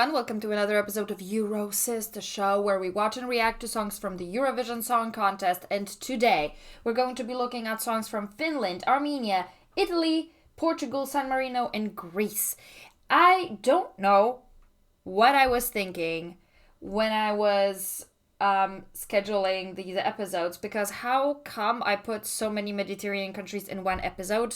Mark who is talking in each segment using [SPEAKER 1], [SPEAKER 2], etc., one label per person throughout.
[SPEAKER 1] everyone, welcome to another episode of Eurosis, the show where we watch and react to songs from the Eurovision Song Contest. And today we're going to be looking at songs from Finland, Armenia, Italy, Portugal, San Marino, and Greece. I don't know what I was thinking when I was scheduling these episodes, because how come I put so many Mediterranean countries in one episode?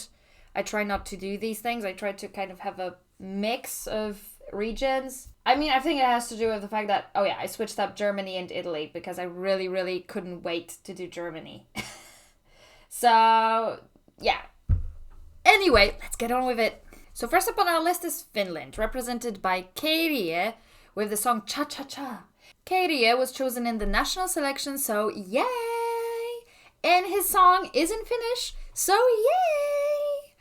[SPEAKER 1] I try not to do these things. I try to kind of have a mix of regions. I mean, I think it has to do with the fact that, I switched up Germany and Italy because I really couldn't wait to do Germany. So, yeah. Anyway, let's get on with it. So first up on our list is Finland, represented by Kyrie with the song Cha Cha Cha. Kyrie was chosen in the national selection, so yay! And his song is in Finnish, so yay!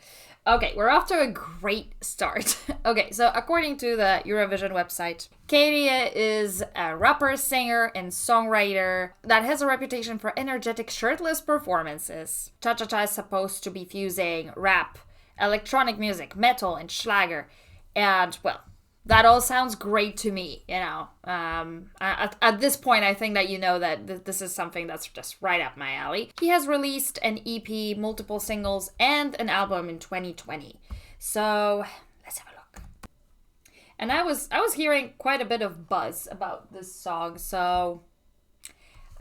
[SPEAKER 1] Okay, we're off to a great start. Okay, so according to the Eurovision website, Kyrie is a rapper, singer, and songwriter that has a reputation for energetic shirtless performances. Cha Cha Cha is supposed to be fusing rap, electronic music, metal, and Schlager. And, well, that all sounds great to me, you know. At this point, I think that you know that this is something that's just right up my alley. He has released an EP, multiple singles, and an album in 2020. So, let's have a look. And I was hearing quite a bit of buzz about this song, so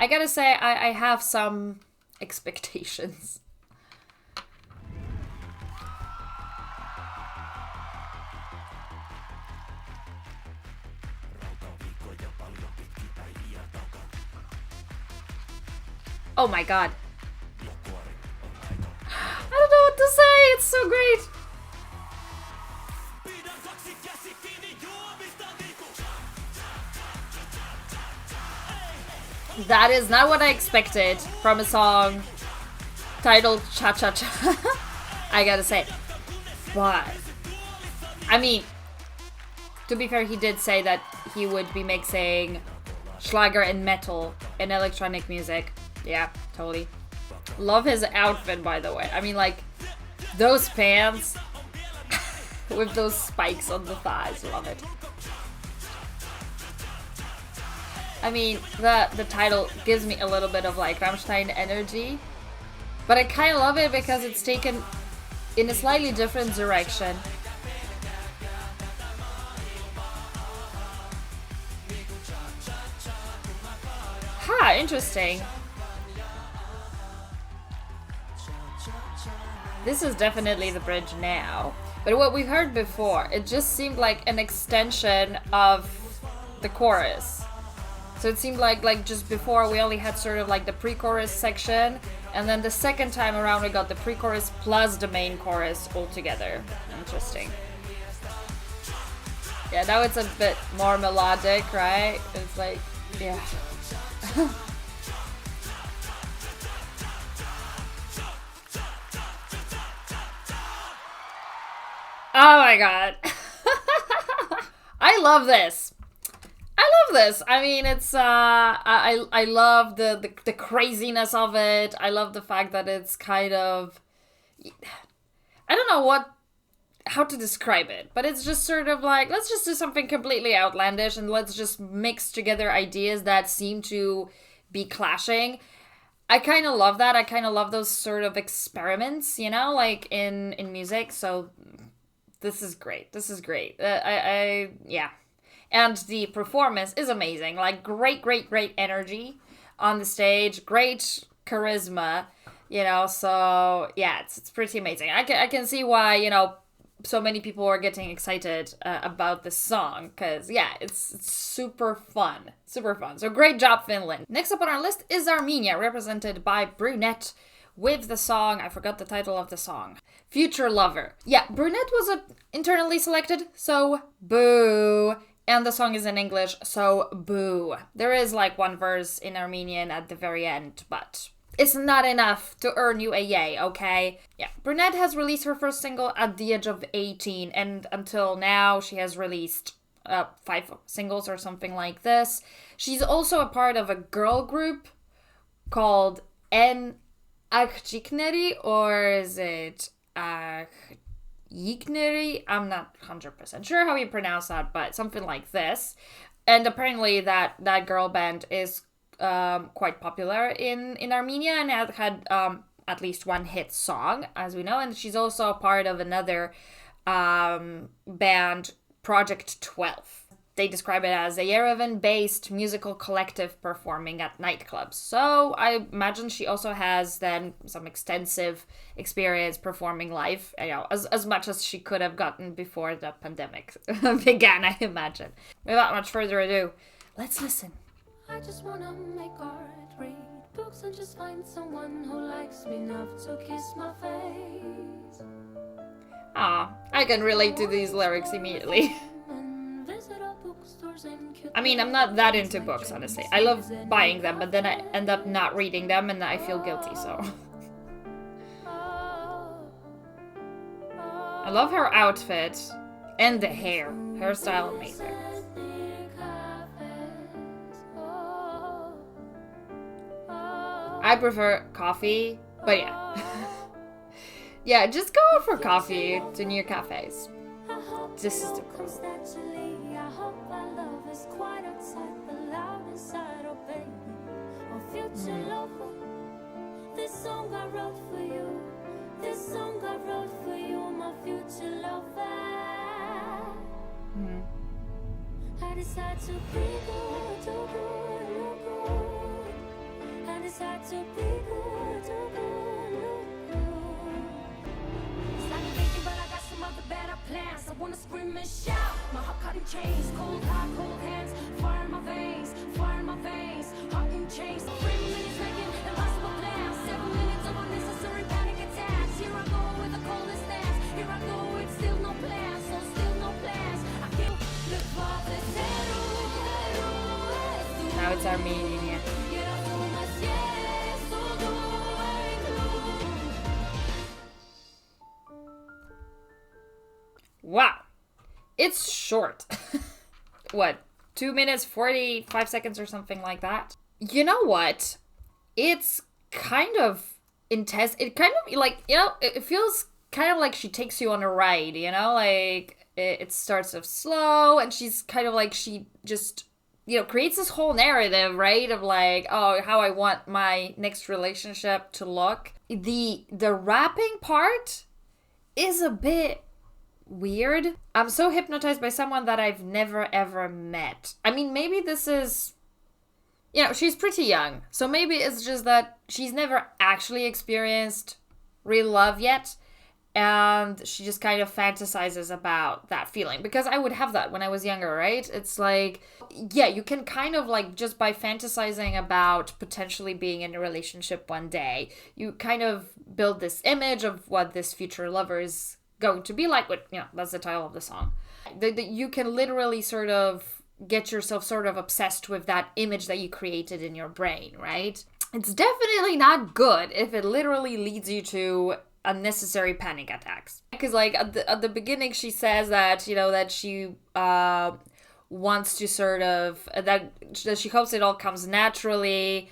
[SPEAKER 1] I gotta say I have some expectations. Oh my god. I don't know what to say. It's so great. That is not what I expected from a song titled Cha Cha Cha. I gotta say. But, I mean, to be fair, he did say that he would be mixing Schlager and metal and electronic music. Yeah, totally. Love his outfit, by the way. I mean, like, those pants with those spikes on the thighs. Love it. I mean, the title gives me a little bit of, like, Rammstein energy. But I kind of love it because it's taken in a slightly different direction. Interesting. This is definitely the bridge now. But what we heard before, it just seemed like an extension of the chorus. So it seemed like just before we only had sort of like the pre-chorus section, and then the second time around we got the pre-chorus plus the main chorus all together. Interesting. Yeah, now it's a bit more melodic, right? It's like, yeah. Oh my god. I love this. I mean, it's I love the craziness of it. I love the fact that it's kind of, I don't know how to describe it, but it's just sort of like, let's just do something completely outlandish and let's just mix together ideas that seem to be clashing. I kind of love that. I kind of love those sort of experiments, you know, like in music. So this is great. Yeah. And the performance is amazing. Like, great energy on the stage. Great charisma, you know. So, yeah, it's pretty amazing. I can see why, you know, so many people are getting excited about this song. Because, yeah, it's super fun. So, great job, Finland. Next up on our list is Armenia, represented by Brunette, with the song, I forgot the title of the song, Future Lover. Yeah, Brunette was internally selected, so boo. And the song is in English, so boo. There is like one verse in Armenian at the very end, but it's not enough to earn you a yay, okay? Yeah, Brunette has released her first single at the age of 18, and until now she has released 5 singles or something like this. She's also a part of a girl group called N. Achikneri, or is it Yikneri. I'm not 100% sure how you pronounce that, but something like this. And apparently that girl band is quite popular in Armenia and had at least one hit song, as we know. And she's also a part of another band, Project 12. They describe it as a Yerevan-based musical collective performing at nightclubs. So I imagine she also has then some extensive experience performing live, as much as she could have gotten before the pandemic began, I imagine. Without much further ado, let's listen.
[SPEAKER 2] I just wanna make art, read books, and just find someone who likes me enough to kiss my face.
[SPEAKER 1] I can relate to these lyrics immediately. I mean, I'm not that into books, honestly. I love buying them, but then I end up not reading them and I feel guilty, so. I love her outfit and the hair. Hairstyle amazing. I prefer coffee, but yeah. Yeah, just go out for coffee to near cafes. This is the cool.
[SPEAKER 2] This song I wrote for you. This song I wrote for you, my future lover. I decide to be good, do good, look good. I decide to be good, do good, look good. It's like I'm thinking, but I got some other better plans. I wanna scream and shout. My heart caught in chains, cold heart, cold hands. Fire in my veins, fire in my veins. Heart in chains. 3 minutes making impossible plans. 7 minutes of unnecessary panic attacks. Here I go with the coldest dance. Here I go with still no plans, so still no plans. I can't live off the zero.
[SPEAKER 1] Now it's Armenia. Wow. It's short. What? 2 minutes, 45 seconds or something like that? You know what? It's kind of intense. It kind of, like, it feels kind of like she takes you on a ride, Like, it starts off slow, and she's kind of like, she just, creates this whole narrative, right? Of like, oh, how I want my next relationship to look. The rapping part is a bit weird. I'm so hypnotized by someone that I've never ever met. I mean, maybe this is, she's pretty young, so maybe it's just that she's never actually experienced real love yet, and she just kind of fantasizes about that feeling, because I would have that when I was younger, right? It's like, yeah, you can kind of like, just by fantasizing about potentially being in a relationship one day, you kind of build this image of what this future lover is going to be like. With, that's the title of the song. You can literally sort of get yourself sort of obsessed with that image that you created in your brain, right? It's definitely not good if it literally leads you to unnecessary panic attacks. Because like at the beginning she says that, that she wants to sort of, that she hopes it all comes naturally.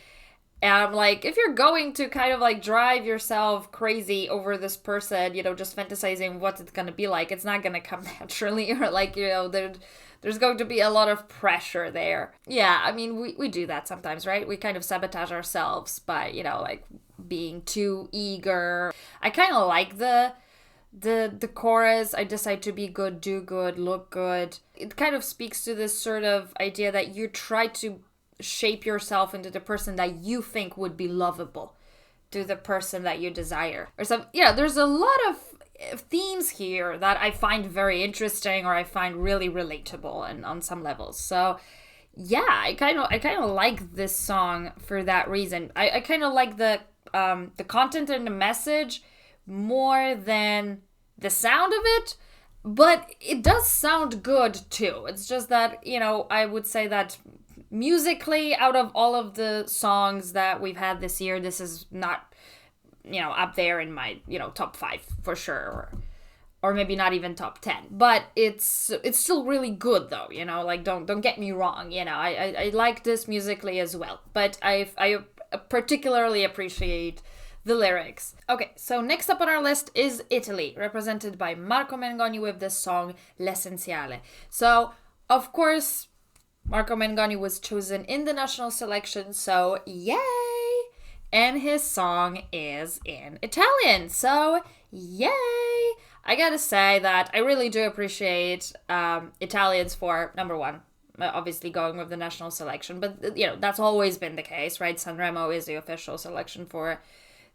[SPEAKER 1] And I'm like, if you're going to kind of like drive yourself crazy over this person, just fantasizing what it's going to be like, it's not going to come naturally, or like, there's going to be a lot of pressure there. Yeah, I mean, we do that sometimes, right? We kind of sabotage ourselves by, like being too eager. I kind of like the chorus. I decide to be good, do good, look good. It kind of speaks to this sort of idea that you try to shape yourself into the person that you think would be lovable to the person that you desire. Or some, there's a lot of themes here that I find very interesting, or I find really relatable and on some levels. So yeah, I kind of like this song for that reason. I kind of like the content and the message more than the sound of it, but it does sound good too. It's just that, I would say that musically, out of all of the songs that we've had this year, this is not, up there in my, top 5 for sure, or maybe not even top 10. But it's still really good though, like don't get me wrong, I like this musically as well. But I particularly appreciate the lyrics. Okay, so next up on our list is Italy, represented by Marco Mengoni with the song L'Essenziale. So, of course, Marco Mengoni was chosen in the national selection, so yay! And his song is in Italian, so yay! I gotta say that I really do appreciate Italians for, number one, obviously going with the national selection, but you know, that's always been the case, right? Sanremo is the official selection for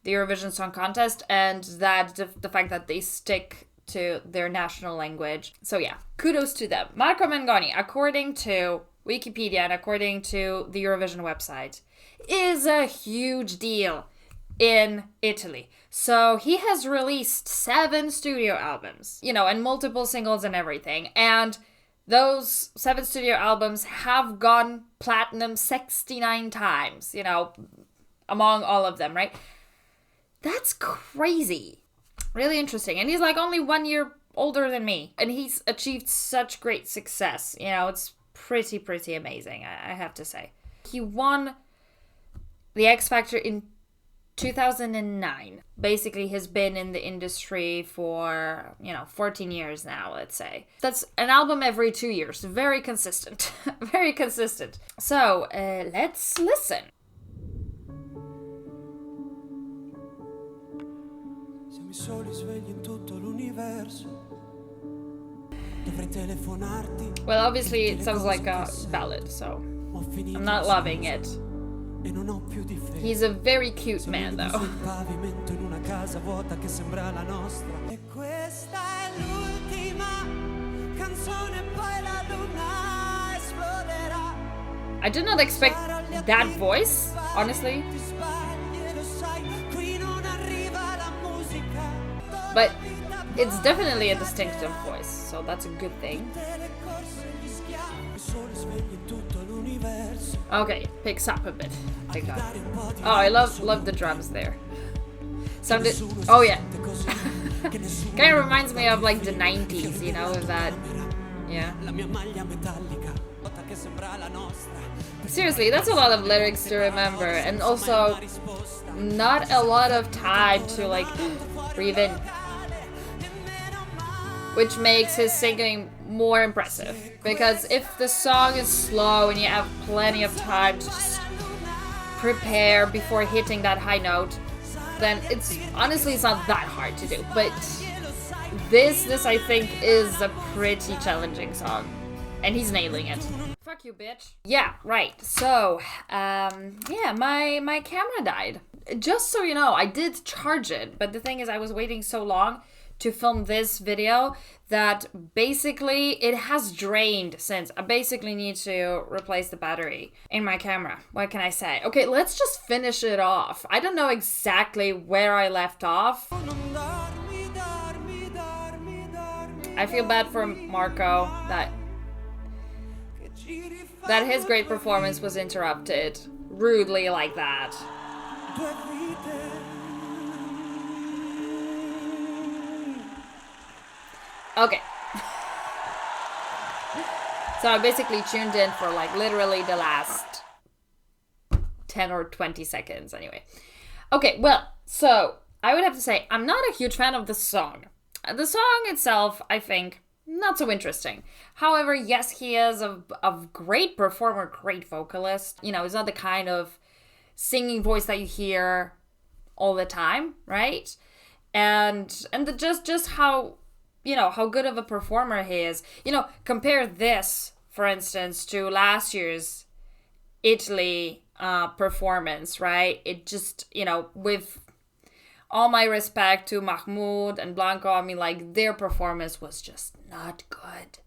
[SPEAKER 1] the Eurovision Song Contest, and that the fact that they stick to their national language. So yeah, kudos to them. Marco Mengoni, according to Wikipedia and according to the Eurovision website, is a huge deal in Italy. So he has released 7 studio albums, you know, and multiple singles and everything. And those 7 studio albums have gone platinum 69 times, you know, among all of them, right? That's crazy. Really interesting. And he's like only 1 year older than me. And he's achieved such great success. You know, it's pretty amazing, I have to say. He won the X Factor in 2009. Basically, has been in the industry for, 14 years now, let's say. That's an album every 2 years. Very consistent. Very consistent. So, let's listen.
[SPEAKER 3] Siamo i soli svegli in tutto l'universo. Dovrei telefonarti.
[SPEAKER 1] Well, obviously, it sounds like a ballad, so I'm not loving it. He's a very cute man, though. I did not expect that voice, honestly. But it's definitely a distinctive voice, so that's a good thing. Okay, picks up a bit. Thank God. Oh, I love the drums there. Sounded. Oh yeah. Kind of reminds me of like the 90s, you know, with that. Yeah. Seriously, that's a lot of lyrics to remember, and also not a lot of time to like breathe in, which makes his singing more impressive. Because if the song is slow and you have plenty of time to just prepare before hitting that high note, then it's not that hard to do. But this I think is a pretty challenging song, and he's nailing it. Fuck you, bitch. Yeah, right. So, my camera died. Just so you know, I did charge it, but the thing is, I was waiting so long to film this video that basically it has drained since. I basically need to replace the battery in my camera. What can I say? Okay, let's just finish it off. I don't know exactly where I left off. I feel bad for Marco that his great performance was interrupted rudely like that. Okay. So I basically tuned in for like literally the last 10 or 20 seconds anyway. Okay, well, so I would have to say I'm not a huge fan of the song. The song itself, I think, not so interesting. However, yes, he is a great performer, great vocalist. You know, he's not the kind of singing voice that you hear all the time, right? And just how, you know, how good of a performer he is. You know, compare this, for instance, to last year's Italy performance, right? It just, you know, with all my respect to Mahmoud and Blanco, I mean, like, their performance was just not good.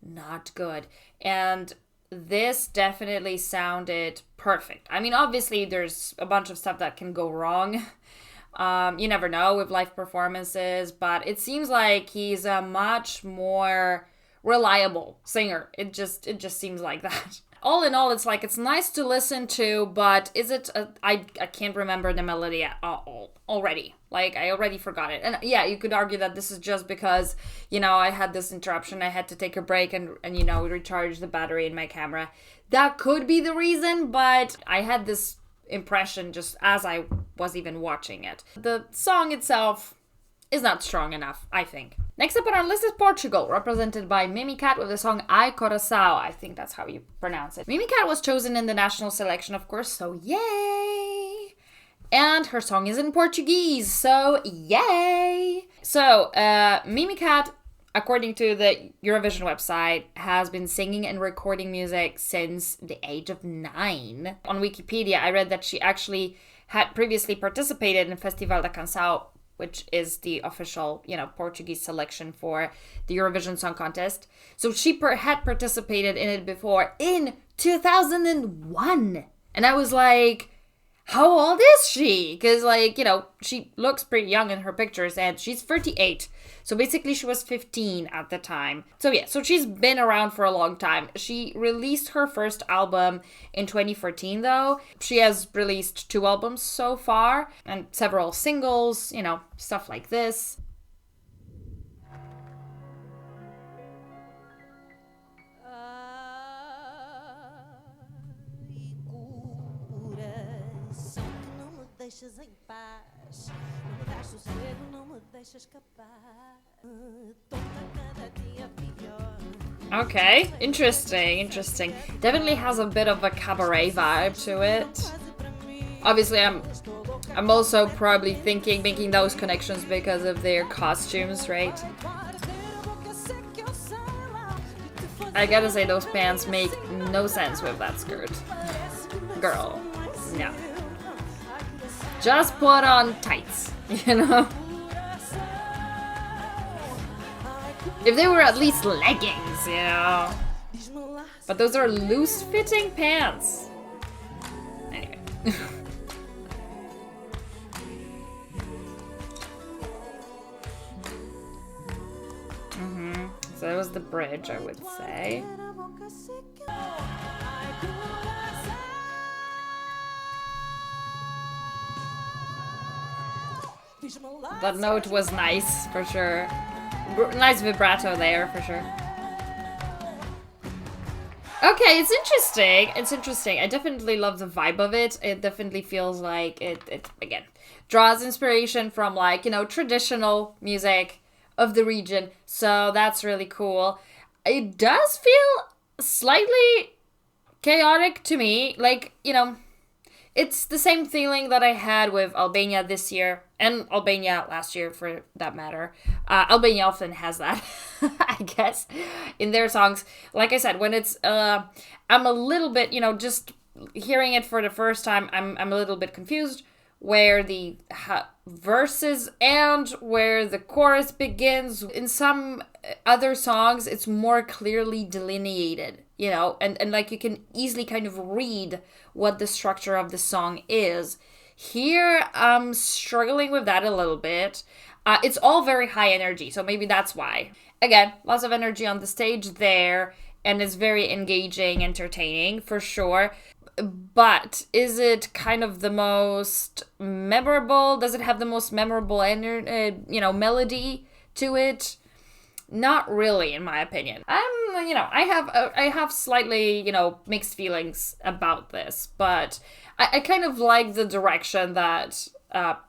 [SPEAKER 1] Not good. And this definitely sounded perfect. I mean, obviously, there's a bunch of stuff that can go wrong. You never know with live performances, but it seems like he's a much more reliable singer. It just seems like that. All in all, it's like, it's nice to listen to, but is it, I can't remember the melody at all already. Like, I already forgot it. And yeah, you could argue that this is just because, you know, I had this interruption. I had to take a break and you know, recharge the battery in my camera. That could be the reason, but I had this impression just as I was even watching it. The song itself is not strong enough, I think. Next up on our list is Portugal, represented by Mimicat with the song Ai Coração. I think that's how you pronounce it. Mimicat was chosen in the national selection, of course, so yay! And her song is in Portuguese, so yay! So, Mimicat, according to the Eurovision website, has been singing and recording music since the age of 9. On Wikipedia, I read that she actually had previously participated in Festival da Canção, which is the official, Portuguese selection for the Eurovision Song Contest. So she had participated in it before in 2001. And I was like, how old is she? Because, she looks pretty young in her pictures, and she's 38. So basically she was 15 at the time. So yeah, so she's been around for a long time. She released her first album in 2014 though. She has released 2 albums so far and several singles, stuff like this. Okay, interesting. Definitely has a bit of a cabaret vibe to it. Obviously, I'm also probably making those connections because of their costumes, right? I gotta say, those pants make no sense with that skirt. Girl, no. Just put on tights, If they were at least leggings, But those are loose-fitting pants. Anyway. So that was the bridge, I would say. That note was nice, for sure. Nice vibrato there, for sure. Okay, it's interesting. I definitely love the vibe of it. It definitely feels like it again, draws inspiration from, traditional music of the region. So that's really cool. It does feel slightly chaotic to me. It's the same feeling that I had with Albania this year, and Albania last year for that matter. Albania often has that, I guess, in their songs. Like I said, when it's, I'm a little bit, just hearing it for the first time, I'm a little bit confused where the verses and where the chorus begins. In some other songs, it's more clearly delineated, and you can easily kind of read what the structure of the song is. Here, I'm struggling with that a little bit. It's all very high energy, so maybe that's why. Again, lots of energy on the stage there, and it's very engaging, entertaining, for sure. But is it kind of the most memorable? Does it have the most memorable melody to it? Not really, in my opinion. I have slightly, mixed feelings about this, but I kind of like the direction that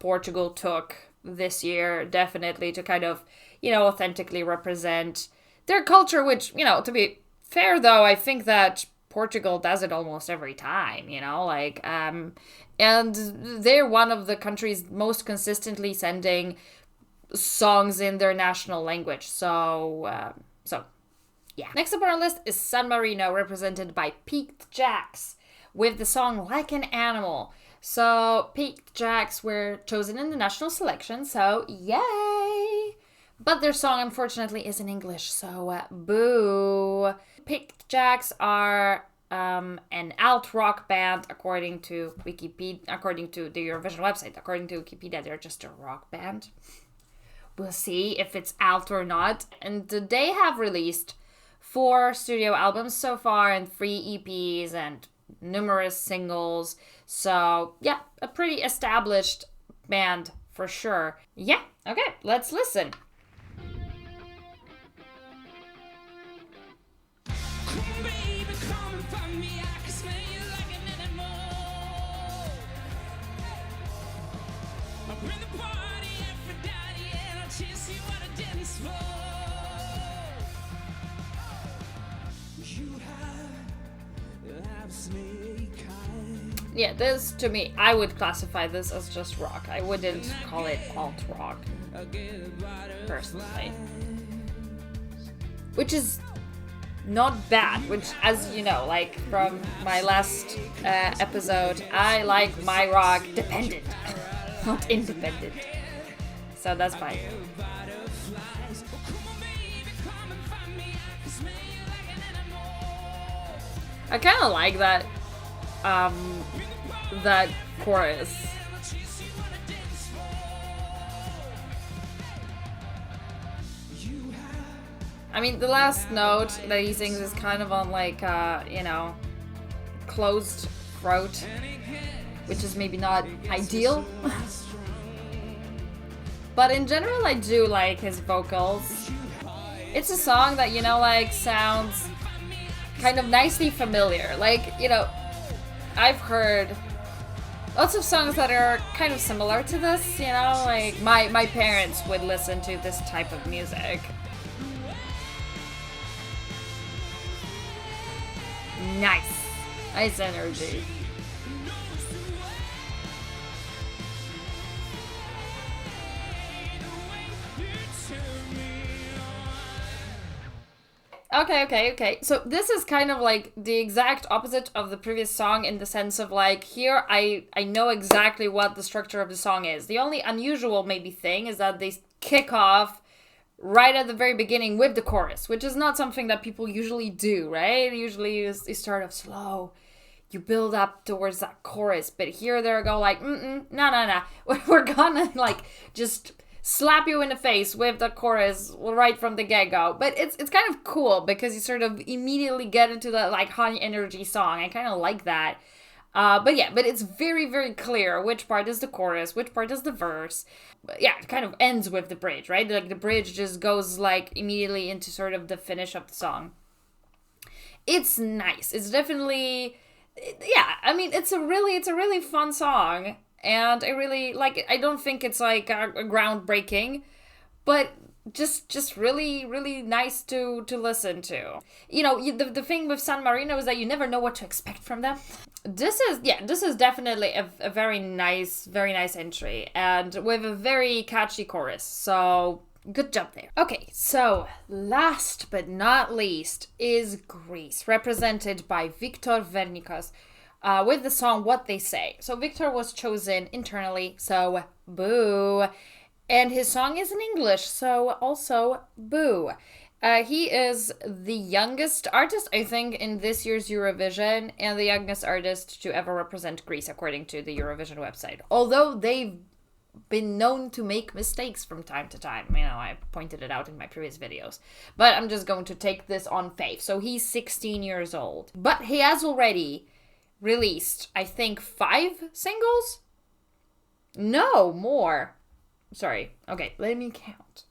[SPEAKER 1] Portugal took this year, definitely, to kind of, authentically represent their culture, which, to be fair, though, I think that Portugal does it almost every time, and they're one of the countries most consistently sending songs in their national language. So yeah. Next up on our list is San Marino, represented by Peaked Jacks with the song Like an Animal. So Peaked Jacks were chosen in the national selection, so yay! But their song, unfortunately, is in English, so boo. Peaked Jacks are an alt rock band, according to Wikipedia, according to the Eurovision website. According to Wikipedia, they're just a rock band. We'll see if it's alt or not. And they have released 4 studio albums so far and 3 EPs and numerous singles. So yeah, a pretty established band for sure. Yeah, okay, let's listen. Yeah, this, to me, I would classify this as just rock. I wouldn't call it alt-rock, personally. Which is not bad, which, as you know, like from my last episode, I like my rock dependent, not independent. So that's fine. I kind of like that that chorus. I mean, the last note that he sings is kind of on like, closed throat, which is maybe not ideal. But in general, I do like his vocals. It's a song that, like, sounds kind of nicely familiar. Like, I've heard lots of songs that are kind of similar to this, like my parents would listen to this type of music. Nice energy. Okay. So this is kind of like the exact opposite of the previous song in the sense of like, here I know exactly what the structure of the song is. The only unusual maybe thing is that they kick off right at the very beginning with the chorus, which is not something that people usually do, right? Usually you start off slow, you build up towards that chorus, but here they go like, no. We're gonna like just slap you in the face with the chorus right from the get-go. But it's kind of cool because you sort of immediately get into that like high energy song. I kind of like that. But it's very, very clear which part is the chorus, which part is the verse. But yeah, it kind of ends with the bridge, right? Like the bridge just goes like immediately into sort of the finish of the song. It's nice. It's definitely, I mean, it's a really fun song. And I really like it. I don't think it's like a groundbreaking, but just really, really nice to listen to. The thing with San Marino is that you never know what to expect from them. This is definitely a very nice entry, and with a very catchy chorus. So good job there. Okay, so last but not least is Greece, represented by Victor Vernikos. With the song What They Say. So Victor was chosen internally, so boo. And his song is in English, so also boo. He is the youngest artist, I think, in this year's Eurovision, and the youngest artist to ever represent Greece, according to the Eurovision website. Although they've been known to make mistakes from time to time. I pointed it out in my previous videos. But I'm just going to take this on faith. So he's 16 years old. But he has already released, I think, 5 singles? No, more. Sorry. Okay, let me count.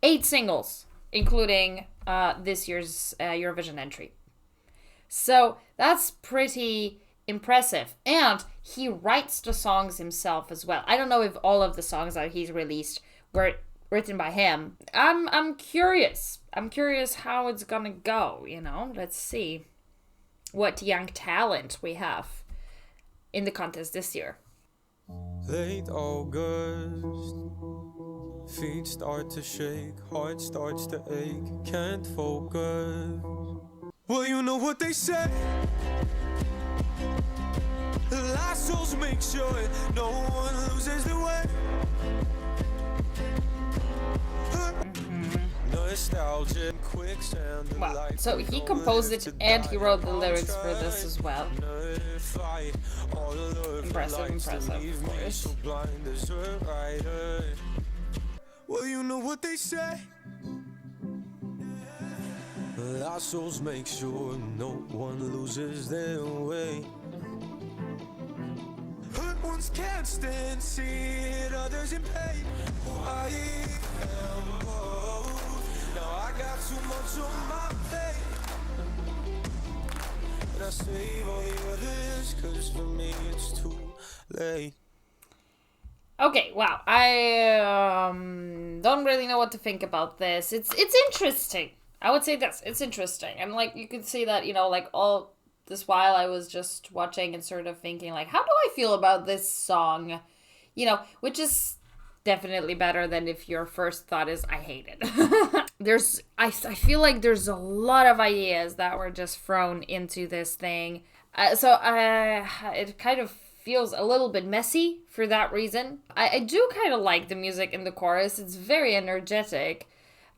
[SPEAKER 1] 8 singles, including this year's Eurovision entry. So that's pretty impressive. And he writes the songs himself as well. I don't know if all of the songs that he's released were written by him. I'm curious. I'm curious how it's gonna go, Let's see what young talent we have in the contest this year.
[SPEAKER 3] Late August, feet start to shake, heart starts to ache, can't focus. Well, you know what they say, last souls make sure no one loses their way.
[SPEAKER 1] Wow, so he composed it and he wrote the lyrics for this as well. Impressive, of course.
[SPEAKER 3] Well, you know what they say, our souls make sure no one loses their way. Hurt ones can't stand, see it, others in pain. I am both. Now I got too much on my plate, and I save all the others, 'cause for me it's too late.
[SPEAKER 1] Okay, wow. I don't really know what to think about this. It's interesting. I would say this. It's interesting. And like you can see that, like all this while I was just watching and sort of thinking, like, how do I feel about this song? You know, which is definitely better than if your first thought is, I hate it. I feel like there's a lot of ideas that were just thrown into this thing. So it kind of feels a little bit messy for that reason. I do kind of like the music in the chorus. It's very energetic.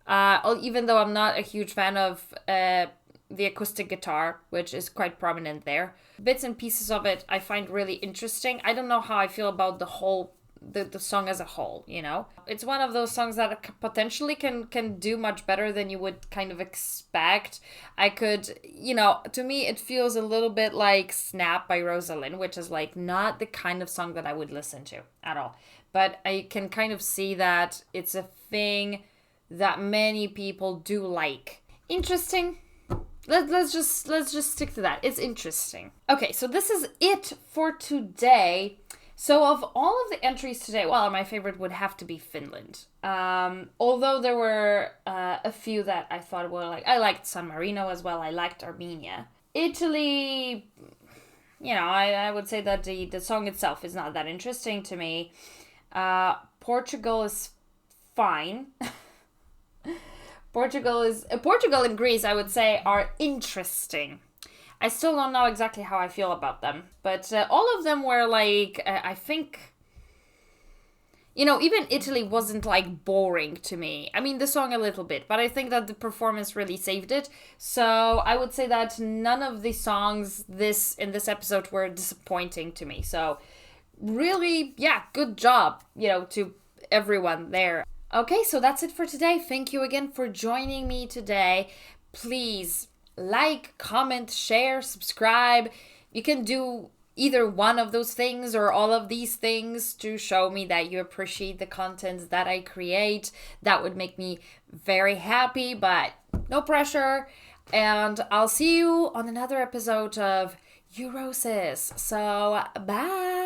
[SPEAKER 1] Even though I'm not a huge fan of the acoustic guitar, which is quite prominent there. Bits and pieces of it I find really interesting. I don't know how I feel about the song as a whole, you know? It's one of those songs that potentially can do much better than you would kind of expect. I could, you know, to me it feels a little bit like Snap by Rosalind, which is like not the kind of song that I would listen to at all. But I can kind of see that it's a thing that many people do like. Interesting. Let's just stick to that. It's interesting. Okay, so this is it for today. So of all of the entries today, well, my favorite would have to be Finland. Although there were a few that I thought were like, I liked San Marino as well. I liked Armenia. Italy, you know, I would say that the song itself is not that interesting to me. Portugal is fine. Portugal and Greece, I would say, are interesting. I still don't know exactly how I feel about them. But all of them were like, I think, you know, even Italy wasn't like boring to me. I mean, the song a little bit, but I think that the performance really saved it. So I would say that none of the songs in this episode were disappointing to me. So really, yeah, good job, you know, to everyone there. Okay, so that's it for today. Thank you again for joining me today. Please like, comment, share, subscribe. You can do either one of those things or all of these things to show me that you appreciate the content that I create. That would make me very happy, but no pressure. And I'll see you on another episode of Eurosis. So, bye!